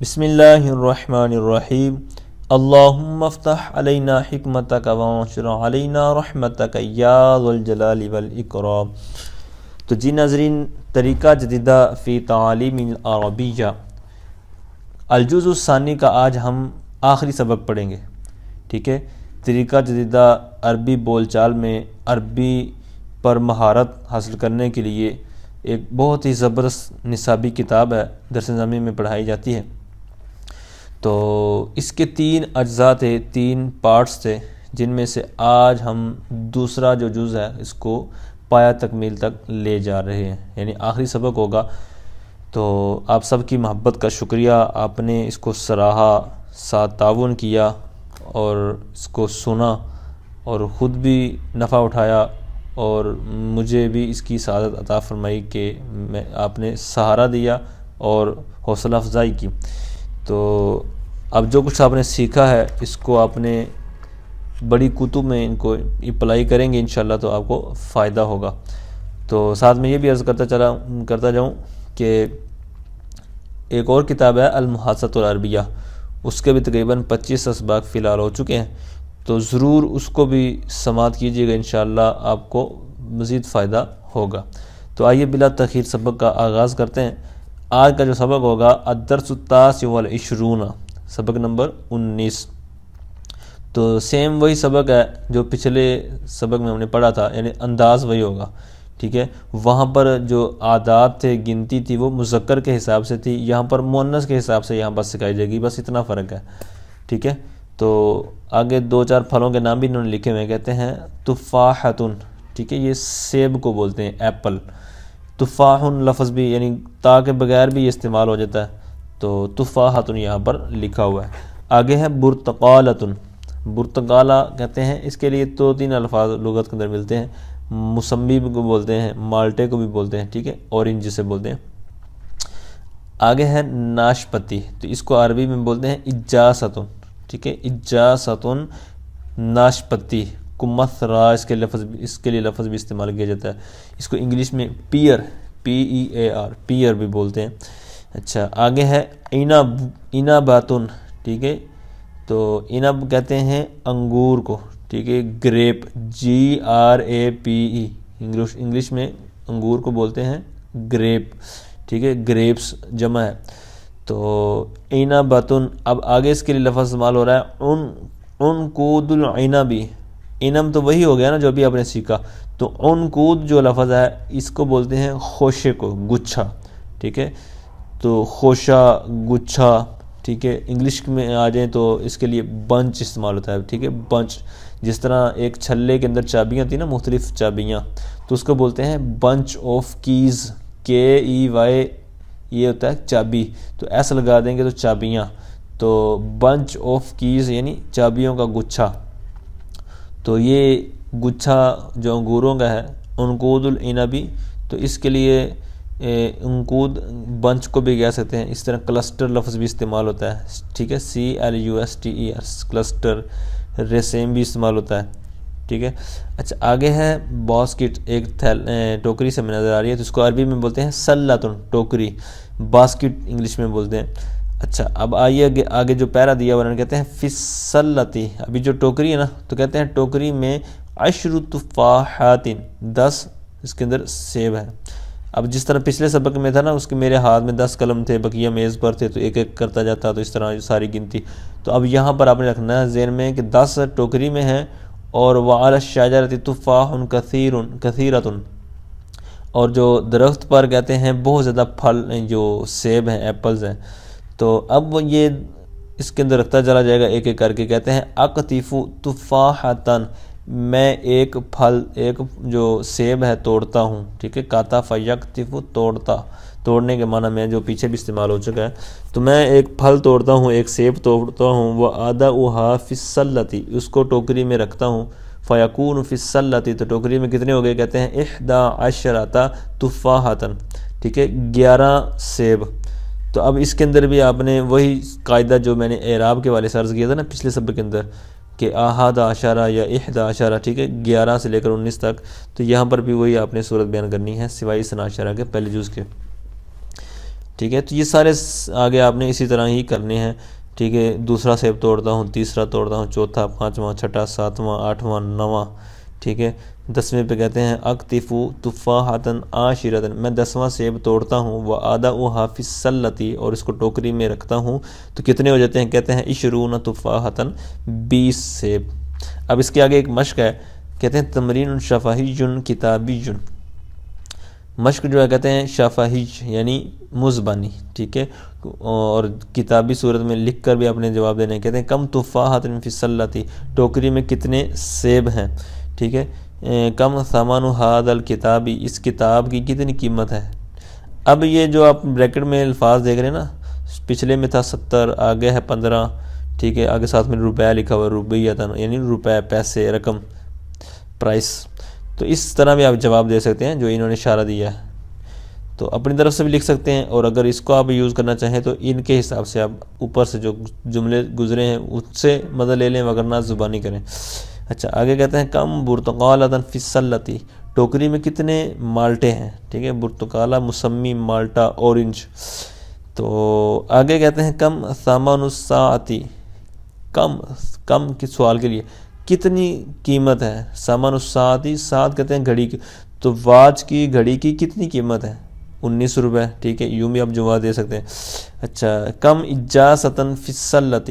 بسم اللہ الرحمن الرحیم اللہم افتح علینا حکمتک وانشر علینا رحمتک یا ذو الجلال والاکرام۔ تو جی ناظرین، طریقہ جدیدہ فی تعالیم العربیہ الجزء الثانی کا آج ہم آخری سبق پڑھیں گے، ٹھیک ہے۔ طریقہ جدیدہ عربی بول چال میں عربی پر مہارت حاصل کرنے کے لیے ایک بہت ہی زبردست نصابی کتاب ہے، درس نظامی میں پڑھائی جاتی ہے۔ تو اس کے 3 اجزاء تھے، 3 پارٹس تھے، جن میں سے آج ہم دوسرا جو جز ہے اس کو پایہ تکمیل تک لے جا رہے ہیں، یعنی آخری سبق ہوگا۔ تو آپ سب کی محبت کا شکریہ، آپ نے اس کو سراہا، ساتھ تعاون کیا اور اس کو سنا اور خود بھی نفع اٹھایا، اور مجھے بھی اس کی سعادت عطا فرمائی کہ آپ نے سہارا دیا اور حوصلہ افزائی کی۔ تو اب جو کچھ آپ نے سیکھا ہے اس کو آپ نے بڑی کتب میں ان کو اپلائی کریں گے انشاءاللہ، تو آپ کو فائدہ ہوگا۔ تو ساتھ میں یہ بھی عرض کرتا جاؤں کہ ایک اور کتاب ہے المحادثۃ العربیہ، اس کے بھی تقریباً 25 اسباق فی الحال ہو چکے ہیں، تو ضرور اس کو بھی سماعت کیجیے گا، انشاءاللہ آپ کو مزید فائدہ ہوگا۔ تو آئیے بلا تاخیر سبق کا آغاز کرتے ہیں۔ آج کا جو سبق ہوگا الدرس التاسع والعشرون، سبق نمبر 19۔ تو سیم وہی سبق ہے جو پچھلے سبق میں ہم نے پڑھا تھا، یعنی انداز وہی ہوگا، ٹھیک ہے۔ وہاں پر جو عادات تھے، گنتی تھی، وہ مذکر کے حساب سے تھی، یہاں پر مؤنث کے حساب سے یہاں پر سکھائی جائے گی، بس اتنا فرق ہے، ٹھیک ہے۔ تو آگے 2-4 پھلوں کے نام بھی انہوں نے لکھے ہوئے، کہتے ہیں تفاحتن، ٹھیک ہے، یہ سیب کو بولتے ہیں، ایپل۔ تفاحن لفظ بھی یعنی تا کے بغیر بھی یہ استعمال ہو جاتا ہے، تو تفاحتن یہاں پر لکھا ہوا ہے۔ آگے ہے برتقالتن، برتقالہ کہتے ہیں، اس کے لیے 2-3 الفاظ لغت کے اندر ملتے ہیں، موسمی کو بولتے ہیں، مالٹے کو بھی بولتے ہیں، ٹھیک ہے، اورنج جسے بولتے ہیں۔ آگے ہے ناشپتی، تو اس کو عربی میں بولتے ہیں اجاستن، ٹھیک ہے، اجاستن ناشپتی، کمثرا اس کے لیے لفظ بھی استعمال کیا جاتا ہے۔ اس کو انگلش میں پیئر، PEAR، پیئر بھی بولتے ہیں۔ اچھا، آگے ہے عنباتن، ٹھیک ہے، تو عنب کہتے ہیں انگور کو، ٹھیک ہے، گریپ، GRAPE، انگلش میں انگور کو بولتے ہیں گریپ، ٹھیک ہے، گریپس جمع ہے۔ تو عنباتن، اب آگے اس کے لیے لفظ استعمال ہو رہا ہے عنقود العنبی، عنب تو وہی ہو گیا نا جو ابھی آپ نے سیکھا، تو عنقود جو لفظ ہے اس کو بولتے ہیں خوشے کو، گچھا، ٹھیک ہے، تو خوشہ، گچھا، ٹھیک ہے۔ انگلش میں آ جائیں تو اس کے لیے بنچ استعمال ہوتا ہے، ٹھیک ہے، بنچ، جس طرح ایک چھلے کے اندر چابیاں تھیں نا، مختلف چابیاں، تو اس کو بولتے ہیں بنچ آف کیز، KEY، یہ ہوتا ہے چابی، تو ایسا لگا دیں گے تو چابیاں، تو بنچ آف کیز یعنی چابیوں کا گچھا۔ تو یہ گچھا جو انگوروں کا ہے عنقود العنبی، تو اس کے لیے عنقود بنچ کو بھی کہہ سکتے ہیں۔ اس طرح کلسٹر لفظ بھی استعمال ہوتا ہے، ٹھیک ہے، CLUSTER، کلسٹر، ریسیم بھی استعمال ہوتا ہے، ٹھیک ہے۔ اچھا، آگے ہے باسکٹ، ایک ٹوکری سے میں نظر آ رہی ہے، تو اس کو عربی میں بولتے ہیں سلتن، ٹوکری، باسکٹ انگلش میں بولتے ہیں۔ اچھا، اب آئیے آگے جو پیرا دیا انہوں نے کہتے ہیں فی السلتی، ابھی جو ٹوکری ہے نا، تو کہتے ہیں ٹوکری میں 10 تفاحات، 10 اس کے اندر سیب ہے۔ اب جس طرح پچھلے سبق میں تھا نا، اس کے میرے ہاتھ میں 10 قلم تھے، بقیہ میز پر تھے، تو ایک ایک کرتا جاتا، تو اس طرح ساری گنتی۔ تو اب یہاں پر آپ نے رکھنا ہے ذہن میں کہ 10 ٹوکری میں ہیں، اور وعلی الشجرۃ تفاح کثیرۃ، اور جو درخت پر کہتے ہیں بہت زیادہ پھل جو سیب ہیں، ایپلز ہیں۔ تو اب وہ یہ اس کے اندر رکھتا چلا جائے گا ایک ایک کر کے، کہتے ہیں اقطف تفاحۃ، میں ایک پھل، ایک جو سیب ہے توڑتا ہوں، ٹھیک ہے، قطف یقطف، توڑنے کے معنی میں جو پیچھے بھی استعمال ہو چکا ہے، تو میں ایک پھل توڑتا ہوں، ایک سیب توڑتا ہوں، وَأَضَعُهَا فِي السَّلَّةِ، اس کو ٹوکری میں رکھتا ہوں، فَيَكُونُ فِي السَّلَّةِ، تو ٹوکری میں کتنے ہو گئے، کہتے ہیں 11 تفاحۃ، ٹھیک ہے، 11 سیب۔ تو اب اس کے اندر بھی آپ نے وہی قاعدہ جو میں نے اعراب کے والے سے عرض کیا تھا نا پچھلے سبق کے اندر، کہ 11 یا 11، ٹھیک ہے، 11 سے لے کر 19 تک، تو یہاں پر بھی وہی آپ نے صورت بیان کرنی ہے سوائے 12 کے پہلے جز کے۔ ٹھیک ہے، تو یہ سارے آگے آپ نے اسی طرح ہی کرنے ہیں، ٹھیک ہے۔ دوسرا سیب توڑتا ہوں، تیسرا توڑتا ہوں، چوتھا، پانچواں، چھٹا، ساتواں، آٹھواں، نواں، ٹھیک ہے۔ 10ویں پہ کہتے ہیں اقتفو تفاحتن عاشرتن، میں 10واں سیب توڑتا ہوں، وَأَدَعُهَا فِي السَّلَّةِ، اور اس کو ٹوکری میں رکھتا ہوں، تو کتنے ہو جاتے ہیں؟ کہتے ہیں 20 تفاحتن، 20 سیب۔ اب اس کے آگے ایک مشق ہے، کہتے ہیں تمرین شفہی کتابی، مشق جو ہے کہتے ہیں شفہی یعنی مزبانی، ٹھیک ہے، اور کتابی صورت میں لکھ کر بھی اپنے جواب دینے، کہتے ہیں کم تفاحت فی السلۃ، ٹوکری میں کتنے سیب ہیں، ٹھیک ہے، کم ثمن ھذا الکتاب، اس کتاب کی کتنی قیمت ہے۔ اب یہ جو آپ بریکٹ میں الفاظ دیکھ رہے ہیں نا، پچھلے میں تھا 70، آگے ہے 15، ٹھیک ہے، آگے ساتھ میں روپیہ لکھا ہوا ہے، روپیہ یعنی روپے، پیسے، رقم، پرائس، تو اس طرح بھی آپ جواب دے سکتے ہیں جو انہوں نے اشارہ دیا ہے، تو اپنی طرف سے بھی لکھ سکتے ہیں، اور اگر اس کو آپ یوز کرنا چاہیں تو ان کے حساب سے آپ اوپر سے جو جملے گزرے ہیں اس سے مدد لے لیں، وگرنہ زبانی کریں۔ اچھا آگے کہتے ہیں کم برتقالۃ فی السلۃ، ٹوکری میں کتنے مالٹے ہیں، ٹھیک ہے، برتقالہ مسمی، مالٹا اورنج۔ تو آگے کہتے ہیں کم ثمن الساعۃ، کم کس سوال کے لیے کتنی قیمت ہے، ثمن الساعۃ، ساعت کہتے ہیں گھڑی کی، تو واچ کی گھڑی کی کتنی قیمت ہے؟ 19 روپے، ٹھیک ہے، یوں بھی آپ جواب دے سکتے ہیں۔ اچھا کم اجازتاً فی السلۃ،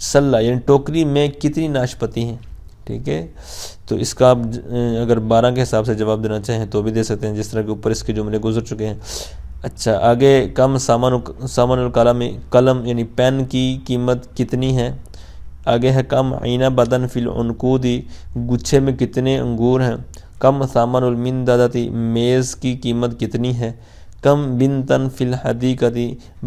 سلہ یعنی ٹوکری میں کتنی ناشپتی ہیں، ٹھیک ہے، تو اس کا آپ اگر 12 کے حساب سے جواب دینا چاہیں تو بھی دے سکتے ہیں، جس طرح کے اوپر اس کے جملے گزر چکے ہیں۔ اچھا آگے کم سامان القلم، قلم یعنی پین کی قیمت کتنی ہے۔ آگے ہے کم عنبۃ فی العنقود، گچھے میں کتنے انگور ہیں۔ کم ثمن المنددۃ، میز کی قیمت کتنی ہے۔ کم بنتن فی الحدیقۃ،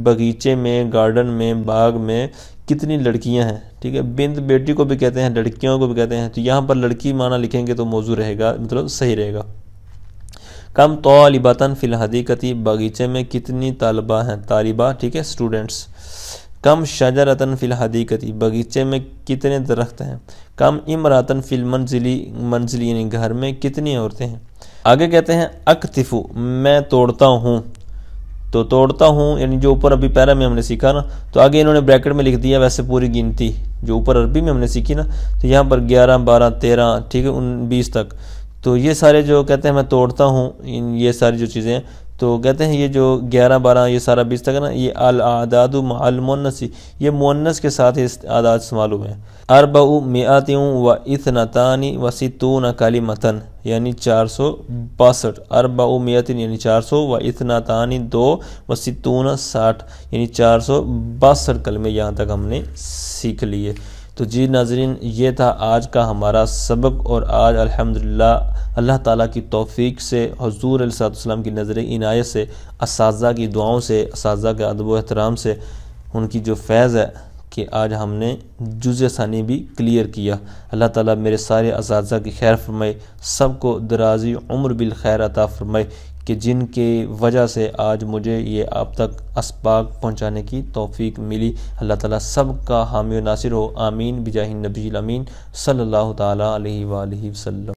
باغیچے میں، گارڈن میں، باغ میں کتنی لڑکیاں ہیں، ٹھیک ہے، بنت بیٹی کو بھی کہتے ہیں، لڑکیوں کو بھی کہتے ہیں، تو یہاں پر لڑکی معنی لکھیں گے تو موضوع رہے گا، مطلب صحیح رہے گا۔ کم طالبۃ فی الحدیقۃ، باغیچے میں کتنی طالبہ ہیں، طالبہ، ٹھیک ہے، اسٹوڈنٹس۔ کم شجرۃ فی الحدیقۃ، باغیچے میں کتنے درخت ہیں۔ کم امرأۃ فی المنزل یعنی گھر میں کتنی عورتیں ہیں۔ آگے کہتے ہیں اقتفو، میں توڑتا ہوں، تو توڑتا ہوں یعنی جو اوپر ابھی پیرا میں ہم نے سیکھا نا، تو آگے انہوں نے بریکٹ میں لکھ دیا ویسے پوری گنتی جو اوپر عربی میں ہم نے سیکھی نا، تو یہاں پر 11 12 13، ٹھیک ہے، 20 تک، تو یہ سارے جو کہتے ہیں میں توڑتا ہوں، یہ ساری جو چیزیں ہیں، تو کہتے ہیں یہ جو 11 12 یہ سارا 20 تک ہے نا، یہ الاعداد مع المؤنث، یہ مؤنث کے ساتھ اس اعداد استعمال ہوئے ہیں۔ 462 کلمۃ یعنی 462، 400 یعنی 400، و 2 60 یعنی 462 کلمے یہاں تک ہم نے سیکھ لیے۔ تو جی ناظرین، یہ تھا آج کا ہمارا سبق، اور آج الحمدللہ اللہ تعالیٰ کی توفیق سے، حضور علیہ السلام کی نظر عنایت سے، اساتذہ کی دعاؤں سے، اساتذہ کے ادب و احترام سے، ان کی جو فیض ہے کہ آج ہم نے جزء ثانی بھی کلیئر کیا۔ اللہ تعالیٰ میرے سارے اساتذہ کی خیر فرمائے، سب کو درازی عمر بالخیر عطا فرمائے، کہ جن کی وجہ سے آج مجھے یہ آپ تک اسباق پہنچانے کی توفیق ملی۔ اللہ تعالیٰ سب کا حامی و ناصر ہو، آمین بجاہ النبی الامین صلی اللہ تعالیٰ علیہ وآلہ وسلم۔